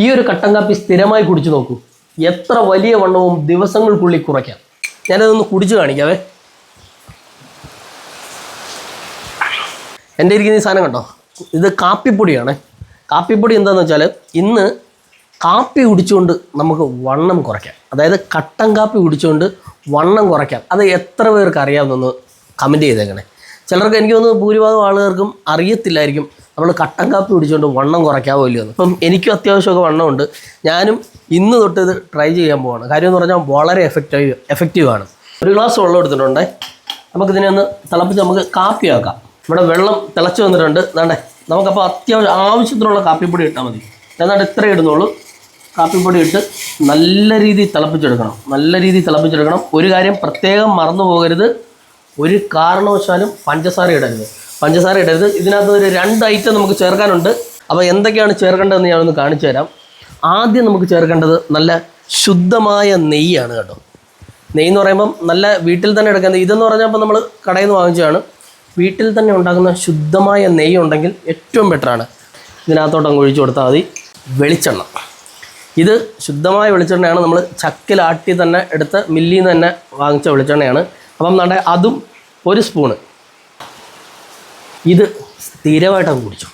ഈ ഒരു കട്ടൻ കാപ്പി സ്ഥിരമായി കുടിച്ചു നോക്കൂ, എത്ര വലിയ വണ്ണവും ദിവസങ്ങൾക്കുള്ളിൽ കുറയ്ക്കാം. ഞാനതൊന്ന് കുടിച്ചു കാണിക്കാവേ. എൻ്റെ ഇരിക്കുന്ന ഈ സാധനം കണ്ടോ, ഇത് കാപ്പിപ്പൊടിയാണ്. കാപ്പിപ്പൊടി എന്താണെന്ന് വെച്ചാൽ ഇന്ന് കാപ്പി കുടിച്ചുകൊണ്ട് നമുക്ക് വണ്ണം കുറയ്ക്കാം. അതായത് കട്ടൻ കാപ്പി കുടിച്ചുകൊണ്ട് വണ്ണം കുറയ്ക്കാം. അത് എത്ര പേർക്ക് അറിയാമെന്നൊന്ന് കമൻറ്റ് ചെയ്തേക്കണേ. ചിലർക്ക് എനിക്ക് തോന്നുന്നു ഭൂരിഭാഗം ആളുകൾക്കും അറിയത്തില്ലായിരിക്കും നമ്മൾ കട്ടൻ കാപ്പി കുടിച്ചുകൊണ്ട് വണ്ണം കുറയ്ക്കാവോ ഇല്ലയോ എന്ന്. ഇപ്പം എനിക്കും അത്യാവശ്യമൊക്കെ വണ്ണമുണ്ട്. ഞാനും ഇന്ന് തൊട്ട് ഇത് ട്രൈ ചെയ്യാൻ പോവാണ്. കാര്യം എന്ന് പറഞ്ഞാൽ വളരെ എഫക്റ്റീവാണ്. ഒരു ഗ്ലാസ് വെള്ളം എടുത്തിട്ടുണ്ടേ. നമുക്കിതിനെ ഒന്ന് തിളപ്പിച്ച് നമുക്ക് കാപ്പി ആക്കാം. ഇവിടെ വെള്ളം തിളച്ച് വന്നിട്ടുണ്ട്. വേണ്ടേ, നമുക്കപ്പോൾ അത്യാവശ്യം ആവശ്യത്തിനുള്ള കാപ്പിപ്പൊടി ഇട്ടാൽ മതി. ഏതാണ്ട് ഇത്ര ഇടുന്നുള്ളൂ. കാപ്പിപ്പൊടി ഇട്ട് നല്ല രീതിയിൽ തിളപ്പിച്ചെടുക്കണം. ഒരു കാര്യം പ്രത്യേകം മറന്നു പോകരുത്, ഒരു കാരണവശാലും പഞ്ചസാര ഇടരുത്. ഇതിനകത്ത് ഒരു 2 ഐറ്റം നമുക്ക് ചേർക്കാനുണ്ട്. അപ്പോൾ എന്തൊക്കെയാണ് ചേർക്കേണ്ടതെന്ന് ഞാനൊന്ന് കാണിച്ചു തരാം. ആദ്യം നമുക്ക് ചേർക്കേണ്ടത് നല്ല ശുദ്ധമായ നെയ്യാണ് കേട്ടോ. നെയ്യ് എന്ന് പറയുമ്പം നല്ല വീട്ടിൽ തന്നെ എടുക്കുന്നത്. ഇതെന്ന് പറഞ്ഞാൽ ഇപ്പോൾ നമ്മൾ കടയിൽ നിന്ന് വാങ്ങിച്ചതാണ്. വീട്ടിൽ തന്നെ ഉണ്ടാക്കുന്ന ശുദ്ധമായ നെയ്യ് ഉണ്ടെങ്കിൽ ഏറ്റവും ബെറ്ററാണ്. ഇതിനകത്തോട്ടങ്ങ് ഒഴിച്ചു കൊടുത്താൽ മതി. വെളിച്ചെണ്ണ, ഇത് ശുദ്ധമായ വെളിച്ചെണ്ണയാണ്. നമ്മൾ ചക്കിലാട്ടി തന്നെ എടുത്ത് മില്ലിൽ നിന്ന് തന്നെ വാങ്ങിച്ച വെളിച്ചെണ്ണയാണ്. അപ്പം അതും 1 സ്പൂണ്. ഇത് സ്ഥിരമായിട്ടങ്ങ് കുടിച്ചു.